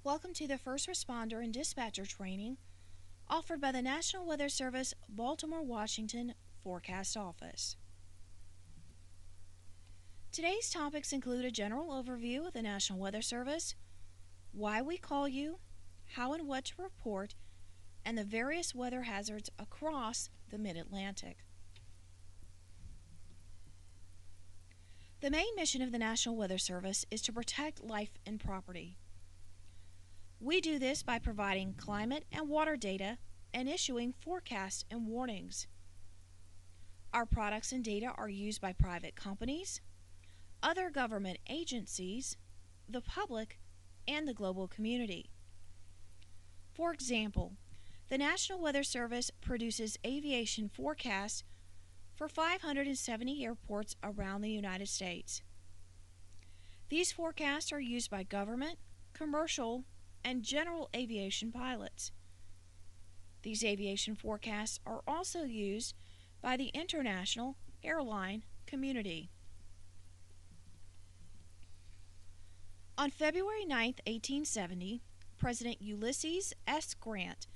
Welcome to the First Responder and Dispatcher training offered by the National Weather Service Baltimore, Washington Forecast Office. Today's topics include a general overview of the National Weather Service, why we call you, how and what to report, and the various weather hazards across the Mid-Atlantic. The main mission of the National Weather Service is to protect life and property. We do this by providing climate and water data and issuing forecasts and warnings. Our products and data are used by private companies, other government agencies, the public, and the global community. For example, the National Weather Service produces aviation forecasts for 570 airports around the United States. These forecasts are used by government, commercial, and general aviation pilots. These aviation forecasts are also used by the international airline community. On February 9, 1870, President Ulysses S. Grant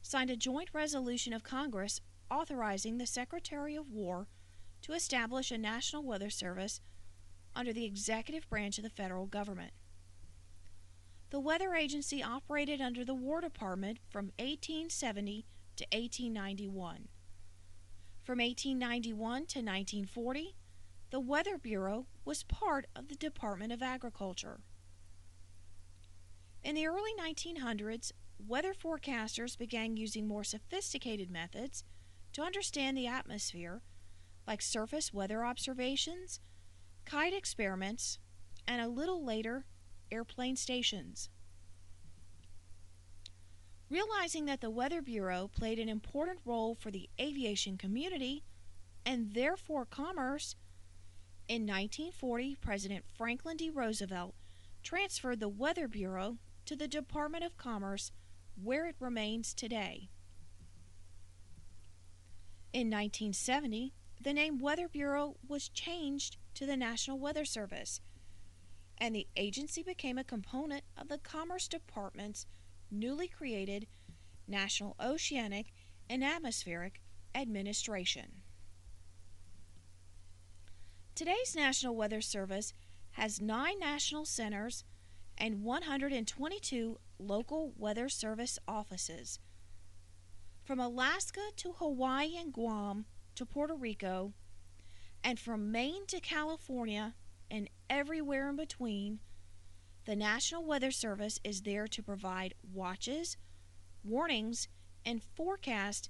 signed a joint resolution of Congress authorizing the Secretary of War to establish a National Weather Service under the executive branch of the federal government. The Weather Agency operated under the War Department from 1870 to 1891. From 1891 to 1940, the Weather Bureau was part of the Department of Agriculture. In the early 1900s, weather forecasters began using more sophisticated methods to understand the atmosphere, like surface weather observations, kite experiments, and a little later, airplane stations. Realizing that the Weather Bureau played an important role for the aviation community and therefore commerce, in 1940 President Franklin D. Roosevelt transferred the Weather Bureau to the Department of Commerce, where it remains today. In 1970, the name Weather Bureau was changed to the National Weather Service, and the agency became a component of the Commerce Department's newly created National Oceanic and Atmospheric Administration. Today's National Weather Service has 9 national centers and 122 local weather service offices. From Alaska to Hawaii and Guam to Puerto Rico, and from Maine to California and everywhere in between, the National Weather Service is there to provide watches, warnings, and forecasts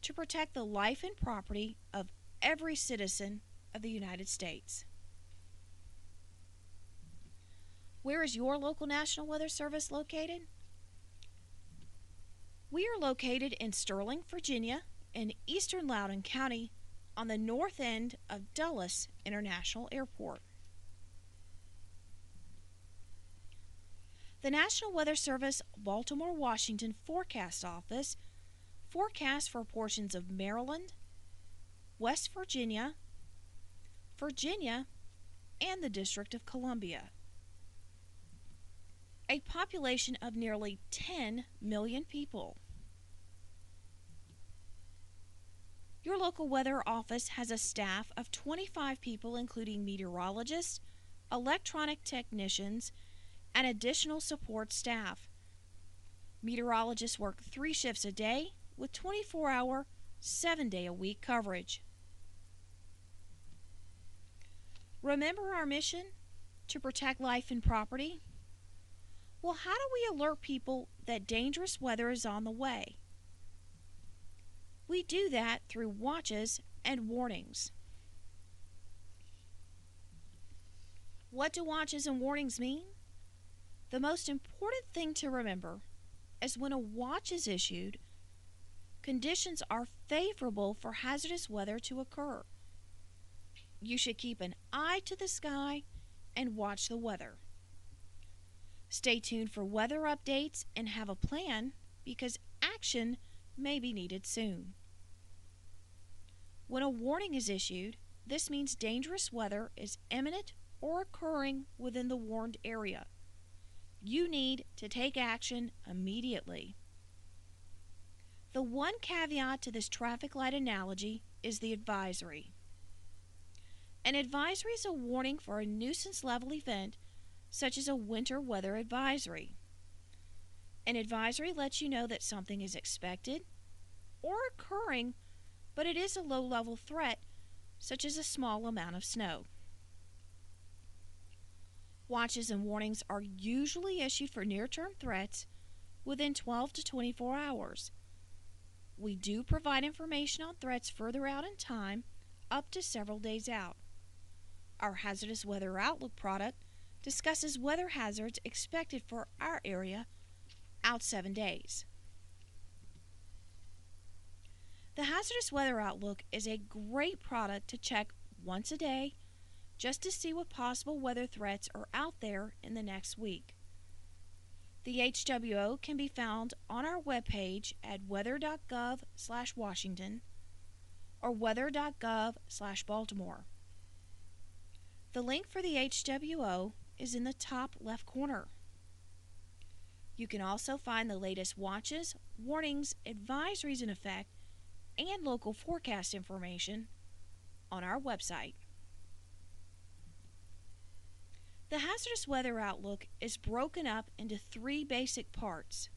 to protect the life and property of every citizen of the United States. Where is your local National Weather Service located? We are located in Sterling, Virginia, in eastern Loudoun County, on the north end of Dulles International Airport. The National Weather Service Baltimore, Washington Forecast Office forecasts for portions of Maryland, West Virginia, Virginia, and the District of Columbia. A population of nearly 10 million people. Your local weather office has a staff of 25 people, including meteorologists, electronic technicians, and additional support staff. Meteorologists work 3 shifts a day with 24-hour, 7-day-a-week coverage. Remember our mission? To protect life and property? Well, how do we alert people that dangerous weather is on the way? We do that through watches and warnings. What do watches and warnings mean? The most important thing to remember is when a watch is issued, conditions are favorable for hazardous weather to occur. You should keep an eye to the sky and watch the weather. Stay tuned for weather updates and have a plan because action may be needed soon. When a warning is issued, this means dangerous weather is imminent or occurring within the warned area. you need to take action immediately. The one caveat to this traffic light analogy is the advisory. An advisory is a warning for a nuisance level event, such as a winter weather advisory. An advisory lets you know that something is expected or occurring, but it is a low-level threat, such as a small amount of snow. Watches and warnings are usually issued for near-term threats within 12 to 24 hours. We do provide information on threats further out in time, up to several days out. Our Hazardous Weather Outlook product discusses weather hazards expected for our area out 7 days. The Hazardous Weather Outlook is a great product to check once a day just to see what possible weather threats are out there in the next week. The HWO can be found on our webpage at weather.gov/Washington or weather.gov/Baltimore. The link for the HWO is in the top left corner. You can also find the latest watches, warnings, advisories in effect, and local forecast information on our website. The Hazardous Weather Outlook is broken up into 3 basic parts.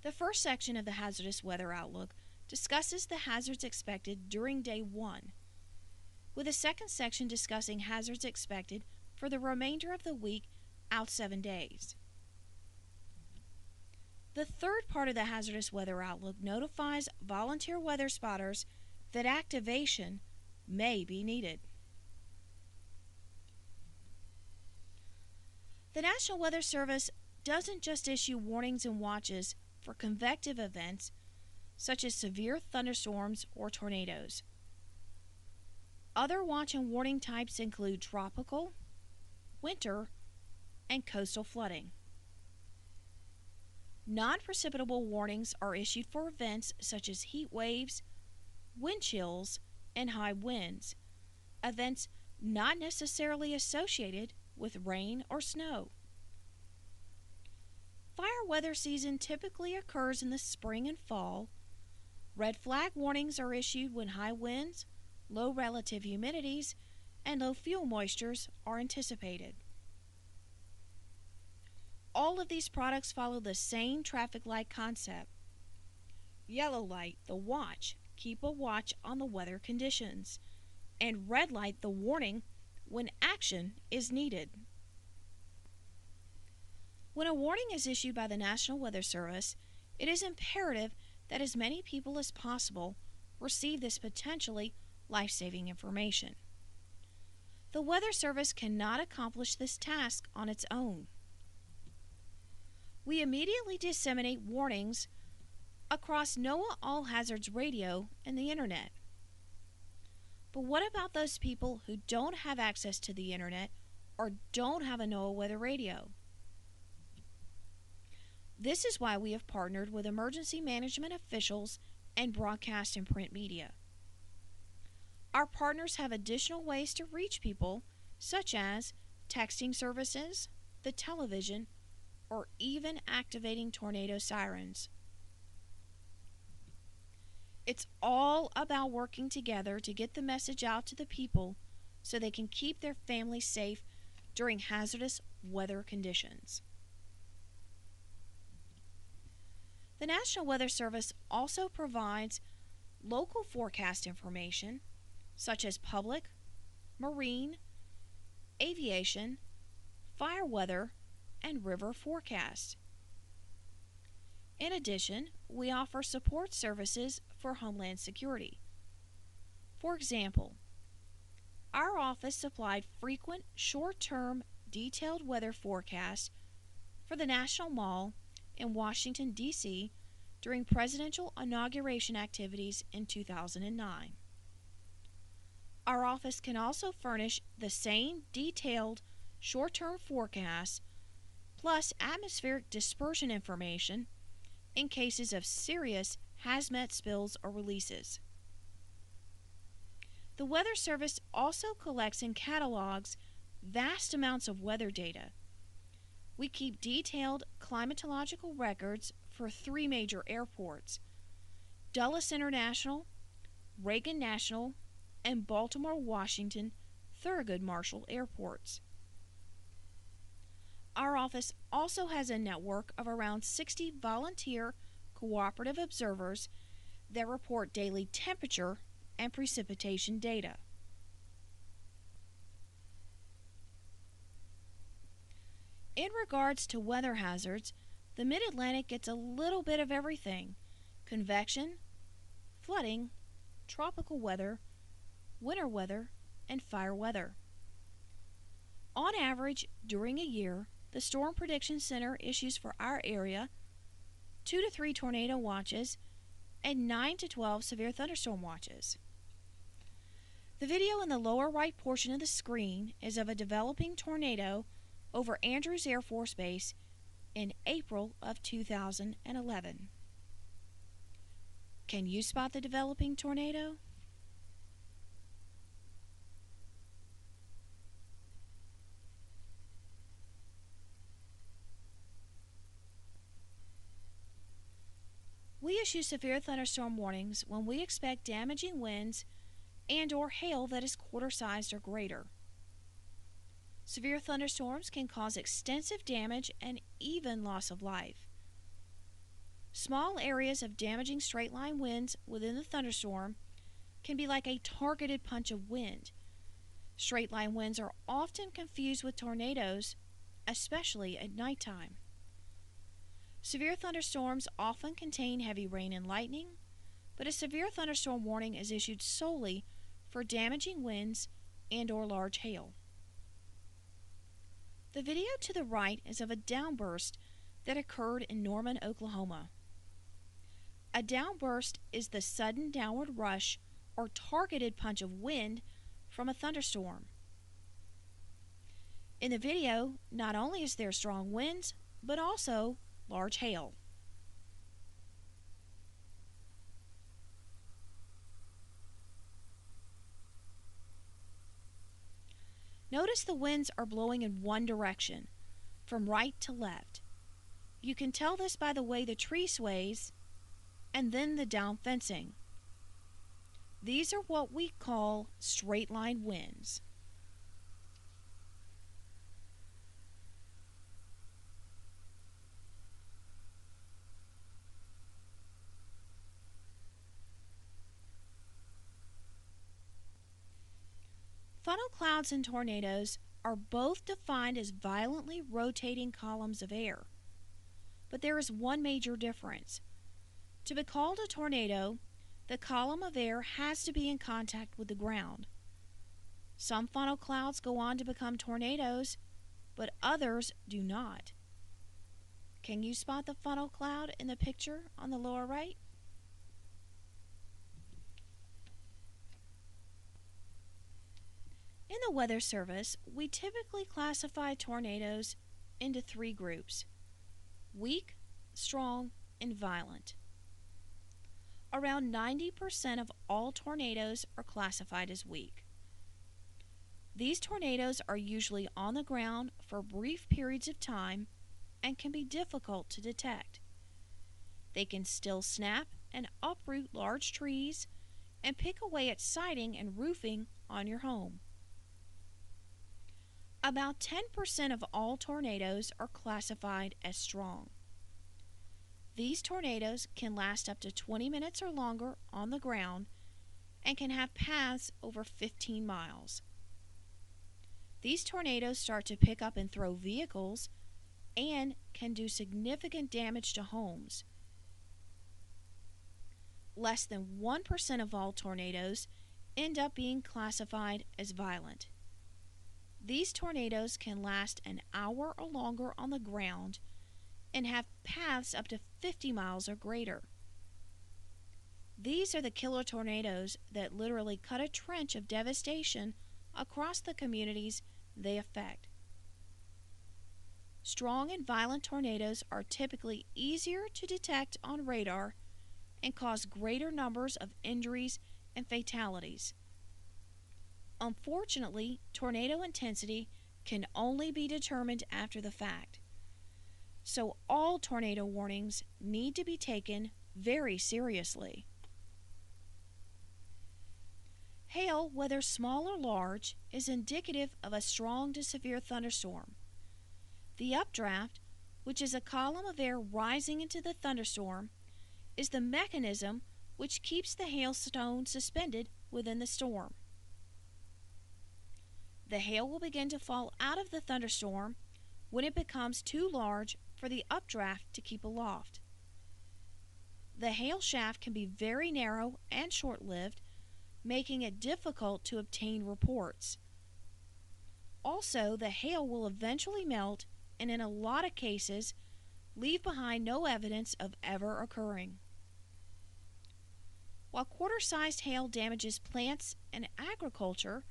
The first section of the Hazardous Weather Outlook discusses the hazards expected during day 1, with a second section discussing hazards expected for the remainder of the week out 7 days. The third part of the Hazardous Weather Outlook notifies volunteer weather spotters that activation may be needed. The National Weather Service doesn't just issue warnings and watches for convective events such as severe thunderstorms or tornadoes. Other watch and warning types include tropical, winter, and coastal flooding. Non-precipitable warnings are issued for events such as heat waves, wind chills, and high winds, events not necessarily associated with rain or snow. Fire weather season typically occurs in the spring and fall. Red flag warnings are issued when high winds, low relative humidities, and low fuel moistures are anticipated. All of these products follow the same traffic light concept. Yellow light, the watch, keep a watch on the weather conditions, and red light, the warning, when action is needed. When a warning is issued by the National Weather Service, it is imperative that as many people as possible receive this potentially life-saving information. The Weather Service cannot accomplish this task on its own. We immediately disseminate warnings across NOAA All Hazards Radio and the Internet. But what about those people who don't have access to the Internet or don't have a NOAA weather radio? This is why we have partnered with emergency management officials and broadcast and print media. Our partners have additional ways to reach people, such as texting services, the television, or even activating tornado sirens. It's all about working together to get the message out to the people so they can keep their families safe during hazardous weather conditions. The National Weather Service also provides local forecast information such as public, marine, aviation, fire weather, and river forecasts. In addition, we offer support services for Homeland Security. For example, our office supplied frequent short-term detailed weather forecasts for the National Mall in Washington, D.C. during presidential inauguration activities in 2009. Our office can also furnish the same detailed short-term forecasts plus atmospheric dispersion information in cases of serious hazmat spills or releases. The Weather Service also collects and catalogs vast amounts of weather data. We keep detailed climatological records for 3 major airports: Dulles International, Reagan National, and Baltimore-Washington Thurgood Marshall airports. Our office also has a network of around 60 volunteer cooperative observers that report daily temperature and precipitation data. In regards to weather hazards, the Mid-Atlantic gets a little bit of everything: convection, flooding, tropical weather, winter weather, and fire weather. On average, during a year, the Storm Prediction Center issues for our area 2 to 3 tornado watches and 9 to 12 severe thunderstorm watches. The video in the lower right portion of the screen is of a developing tornado over Andrews Air Force Base in April of 2011. Can you spot the developing tornado? We issue severe thunderstorm warnings when we expect damaging winds and/or hail that is quarter-sized or greater. Severe thunderstorms can cause extensive damage and even loss of life. Small areas of damaging straight-line winds within the thunderstorm can be like a targeted punch of wind. Straight-line winds are often confused with tornadoes, especially at nighttime. Severe thunderstorms often contain heavy rain and lightning, but a severe thunderstorm warning is issued solely for damaging winds and/or large hail. The video to the right is of a downburst that occurred in Norman, Oklahoma. A downburst is the sudden downward rush or targeted punch of wind from a thunderstorm. In the video, not only is there strong winds, but also large hail. Notice the winds are blowing in one direction, from right to left. You can tell this by the way the tree sways and then the down fencing. These are what we call straight line winds. Funnel clouds and tornadoes are both defined as violently rotating columns of air. But there is one major difference. To be called a tornado, the column of air has to be in contact with the ground. Some funnel clouds go on to become tornadoes, but others do not. Can you spot the funnel cloud in the picture on the lower right? In the Weather Service, we typically classify tornadoes into 3 groups: weak, strong, and violent. Around 90% of all tornadoes are classified as weak. These tornadoes are usually on the ground for brief periods of time and can be difficult to detect. They can still snap and uproot large trees and pick away at siding and roofing on your home. About 10% of all tornadoes are classified as strong. These tornadoes can last up to 20 minutes or longer on the ground and can have paths over 15 miles. These tornadoes start to pick up and throw vehicles and can do significant damage to homes. Less than 1% of all tornadoes end up being classified as violent. These tornadoes can last an hour or longer on the ground and have paths up to 50 miles or greater. These are the killer tornadoes that literally cut a trench of devastation across the communities they affect. Strong and violent tornadoes are typically easier to detect on radar and cause greater numbers of injuries and fatalities. Unfortunately, tornado intensity can only be determined after the fact. So all tornado warnings need to be taken very seriously. Hail, whether small or large, is indicative of a strong to severe thunderstorm. The updraft, which is a column of air rising into the thunderstorm, is the mechanism which keeps the hailstone suspended within the storm. The hail will begin to fall out of the thunderstorm when it becomes too large for the updraft to keep aloft. The hail shaft can be very narrow and short-lived, making it difficult to obtain reports. Also, the hail will eventually melt and in a lot of cases leave behind no evidence of ever occurring. While quarter-sized hail damages plants and agriculture,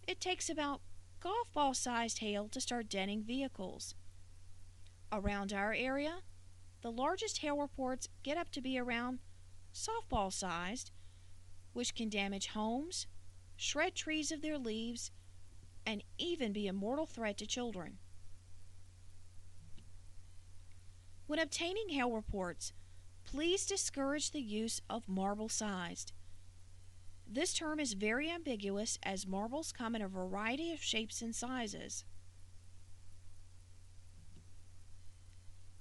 it takes about golf ball-sized hail to start denting vehicles. Around our area, the largest hail reports get up to be around softball-sized, which can damage homes, shred trees of their leaves, and even be a mortal threat to children. When obtaining hail reports, please discourage the use of marble-sized. This term is very ambiguous as marbles come in a variety of shapes and sizes.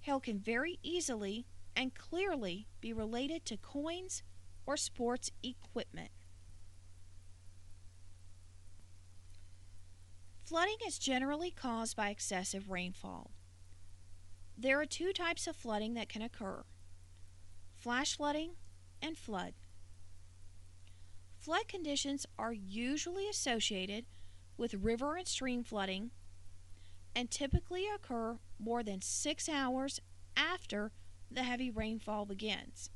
Hail can very easily and clearly be related to coins or sports equipment. Flooding is generally caused by excessive rainfall. There are two types of flooding that can occur: flash flooding and flood. Flood conditions are usually associated with river and stream flooding and typically occur more than 6 hours after the heavy rainfall begins.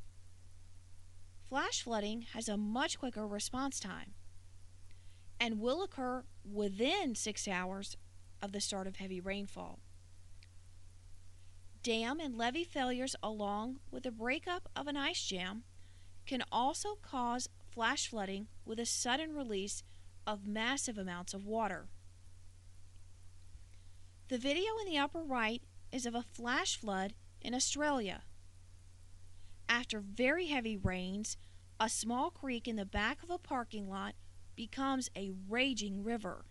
Flash flooding has a much quicker response time and will occur within 6 hours of the start of heavy rainfall. Dam and levee failures along with the breakup of an ice jam can also cause flash flooding with a sudden release of massive amounts of water. The video in the upper right is of a flash flood in Australia. After very heavy rains, a small creek in the back of a parking lot becomes a raging river.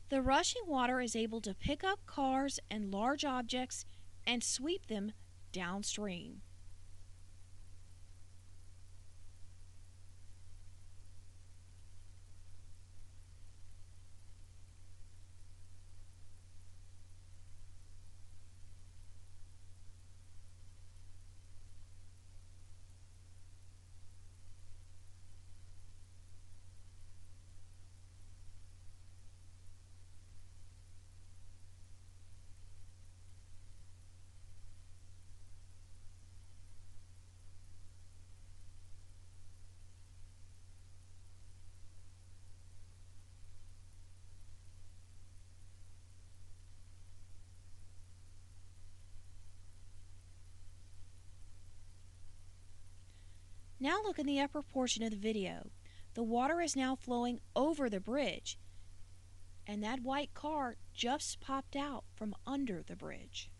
The rushing water is able to pick up cars and large objects and sweep them downstream. Now look in the upper portion of the video. The water is now flowing over the bridge, and that white car just popped out from under the bridge.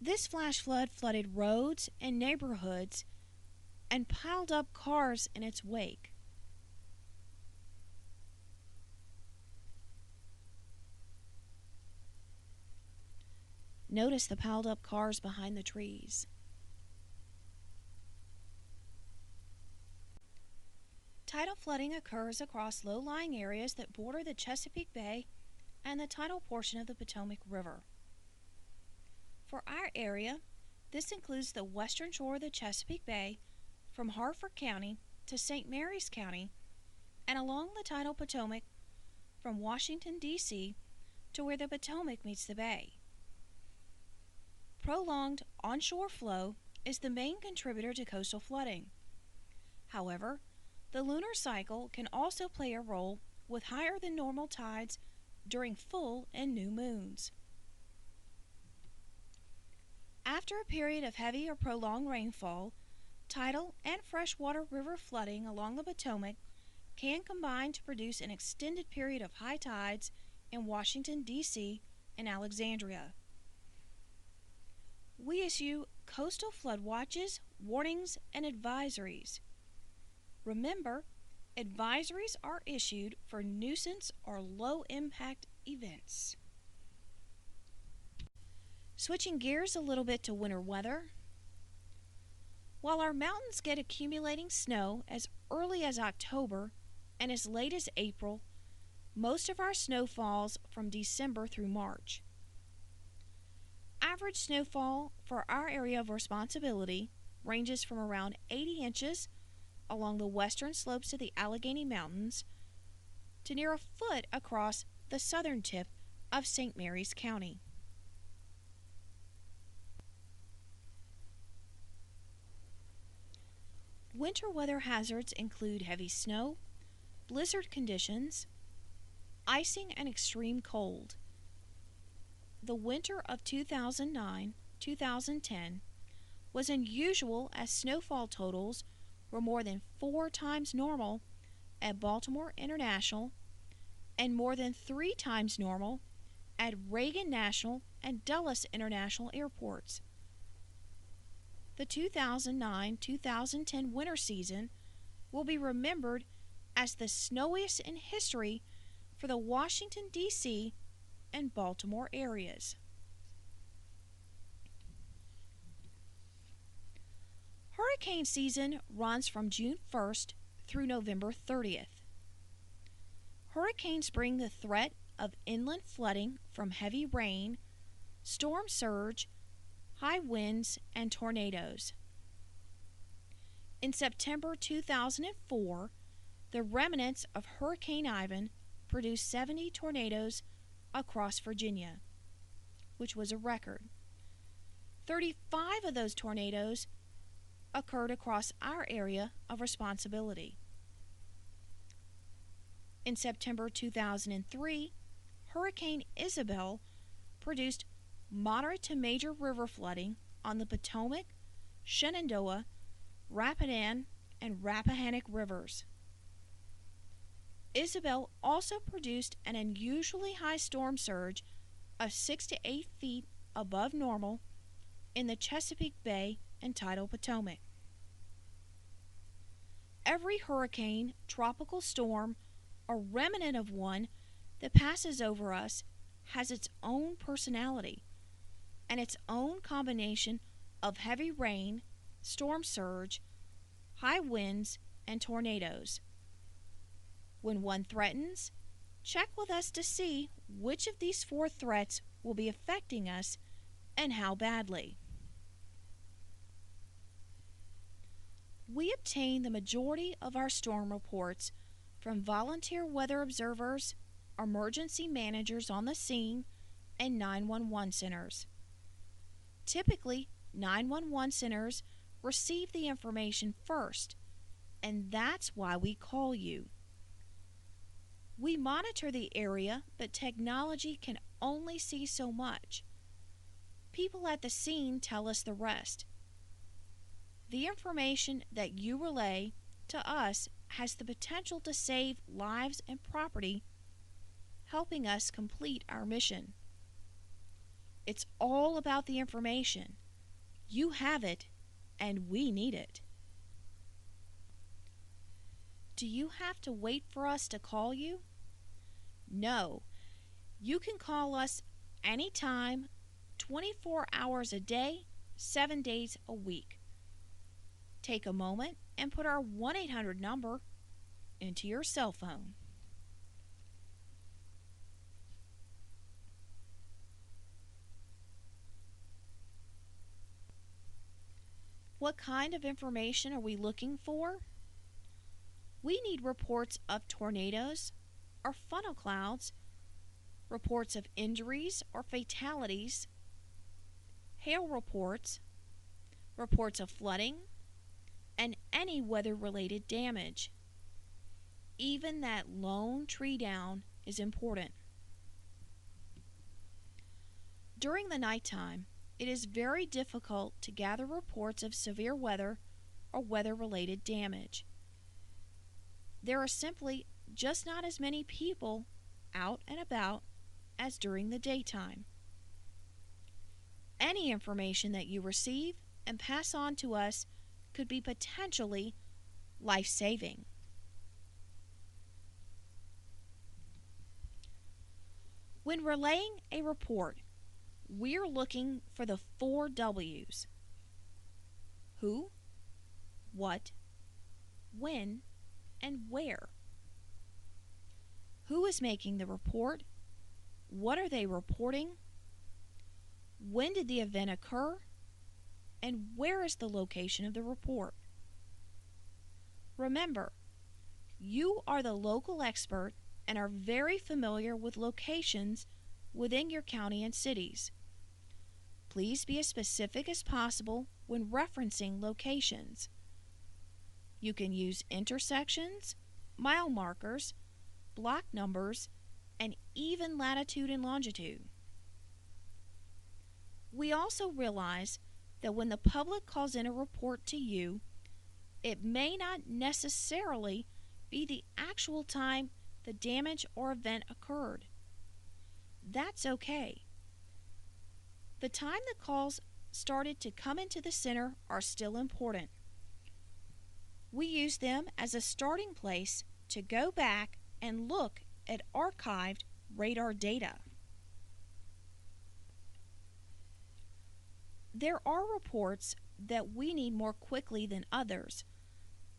This flash flood flooded roads and neighborhoods and piled up cars in its wake. Notice the piled up cars behind the trees. Tidal flooding occurs across low-lying areas that border the Chesapeake Bay and the tidal portion of the Potomac River. For our area, this includes the western shore of the Chesapeake Bay from Harford County to St. Mary's County and along the tidal Potomac from Washington, D.C. to where the Potomac meets the bay. Prolonged onshore flow is the main contributor to coastal flooding. However, the lunar cycle can also play a role with higher than normal tides during full and new moons. After a period of heavy or prolonged rainfall, tidal and freshwater river flooding along the Potomac can combine to produce an extended period of high tides in Washington, D.C. and Alexandria. We issue coastal flood watches, warnings, and advisories. Remember, advisories are issued for nuisance or low-impact events. Switching gears a little bit to winter weather. While our mountains get accumulating snow as early as October and as late as April, most of our snow falls from December through March. Average snowfall for our area of responsibility ranges from around 80 inches along the western slopes of the Allegheny Mountains to near a foot across the southern tip of St. Mary's County. Winter weather hazards include heavy snow, blizzard conditions, icing, and extreme cold. The winter of 2009-2010 was unusual as snowfall totals were more than 4 times normal at Baltimore International and more than 3 times normal at Reagan National and Dulles International airports. The 2009-2010 winter season will be remembered as the snowiest in history for the Washington, D.C. and Baltimore areas. Hurricane season runs from June 1st through November 30th. Hurricanes bring the threat of inland flooding from heavy rain, storm surge, high winds, and tornadoes. In September 2004, the remnants of Hurricane Ivan produced 70 tornadoes across Virginia, which was a record. 35 of those tornadoes occurred across our area of responsibility. In September 2003, Hurricane Isabel produced moderate to major river flooding on the Potomac, Shenandoah, Rapidan, and Rappahannock rivers. Isabel also produced an unusually high storm surge of 6 to 8 feet above normal in the Chesapeake Bay and tidal Potomac. Every hurricane, tropical storm, or remnant of one that passes over us has its own personality and its own combination of heavy rain, storm surge, high winds, and tornadoes. When one threatens, check with us to see which of these 4 threats will be affecting us and how badly. We obtain the majority of our storm reports from volunteer weather observers, emergency managers on the scene, and 911 centers. Typically, 911 centers receive the information first, and that's why we call you. We monitor the area, but technology can only see so much. People at the scene tell us the rest. The information that you relay to us has the potential to save lives and property, helping us complete our mission. It's all about the information. You have it, and we need it. Do you have to wait for us to call you? No. You can call us anytime, 24 hours a day, 7 days a week. Take a moment and put our 1-800 number into your cell phone. What kind of information are we looking for? We need reports of tornadoes or funnel clouds, reports of injuries or fatalities, hail reports, reports of flooding, and any weather-related damage. Even that lone tree down is important. During the nighttime, it is very difficult to gather reports of severe weather or weather-related damage. There are simply just not as many people out and about as during the daytime. Any information that you receive and pass on to us could be potentially life-saving. When relaying a report, we're looking for the 4 W's: who, what, when, and where. Who is making the report? What are they reporting? When did the event occur? And where is the location of the report? Remember, you are the local expert and are very familiar with locations within your county and cities. Please be as specific as possible when referencing locations. You can use intersections, mile markers, block numbers, and even latitude and longitude. We also realize that when the public calls in a report to you, it may not necessarily be the actual time the damage or event occurred. That's okay. The time the calls started to come into the center are still important. We use them as a starting place to go back and look at archived radar data. There are reports that we need more quickly than others,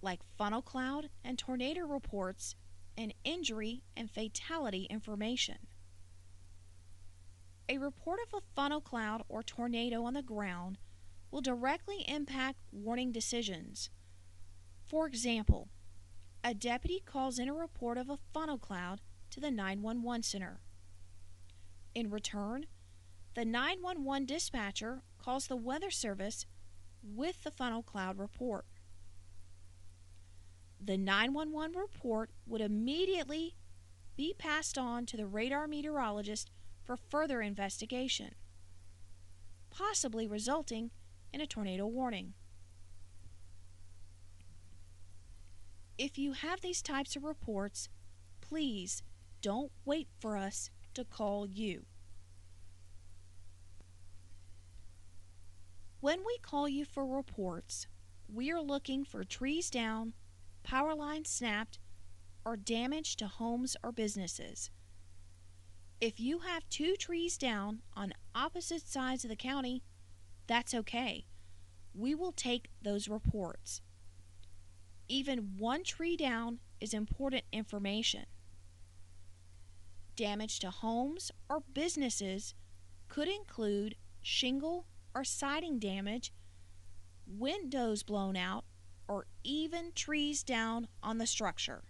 like funnel cloud and tornado reports and injury and fatality information. A report of a funnel cloud or tornado on the ground will directly impact warning decisions. For example, a deputy calls in a report of a funnel cloud to the 911 center. In return, the 911 dispatcher calls the weather service with the funnel cloud report. The 911 report would immediately be passed on to the radar meteorologist for further investigation, possibly resulting in a tornado warning. If you have these types of reports, please don't wait for us to call you. When we call you for reports, we are looking for trees down, power lines snapped, or damage to homes or businesses. If you have 2 trees down on opposite sides of the county, that's okay. We will take those reports. Even 1 tree down is important information. Damage to homes or businesses could include shingle or siding damage, windows blown out, or even trees down on the structure.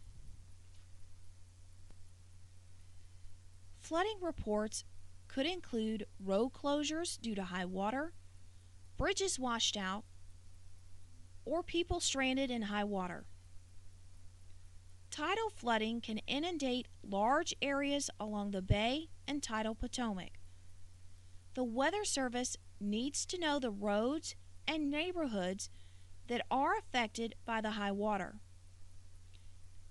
Flooding reports could include road closures due to high water, bridges washed out, or people stranded in high water. Tidal flooding can inundate large areas along the Bay and Tidal Potomac. The Weather Service needs to know the roads and neighborhoods that are affected by the high water.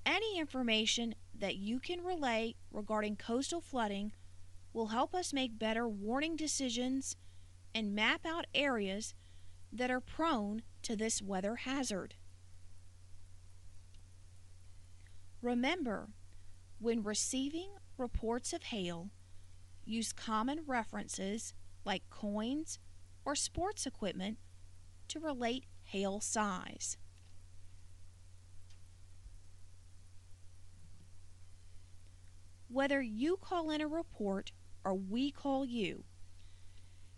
Any information that you can relay regarding coastal flooding will help us make better warning decisions and map out areas that are prone to this weather hazard. Remember, when receiving reports of hail, use common references like coins or sports equipment to relate hail size. Whether you call in a report or we call you,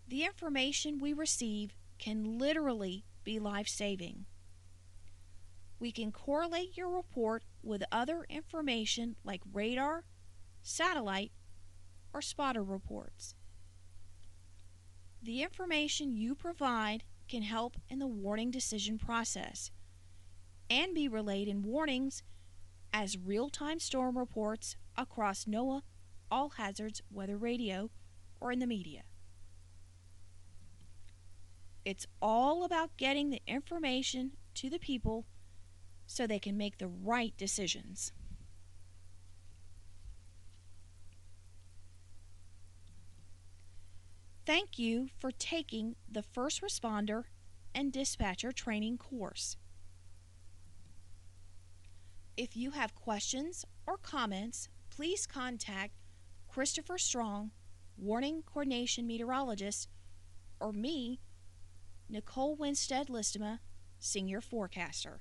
the information we receive can literally be life-saving. We can correlate your report with other information like radar, satellite, or spotter reports. The information you provide can help in the warning decision process and be relayed in warnings as real-time storm reports across NOAA All Hazards Weather Radio or in the media. It's all about getting the information to the people so they can make the right decisions. Thank you for taking the First Responder and Dispatcher Training course. If you have questions or comments, please contact Christopher Strong, Warning Coordination Meteorologist, or me, Nicole Winstead Listema, Senior Forecaster.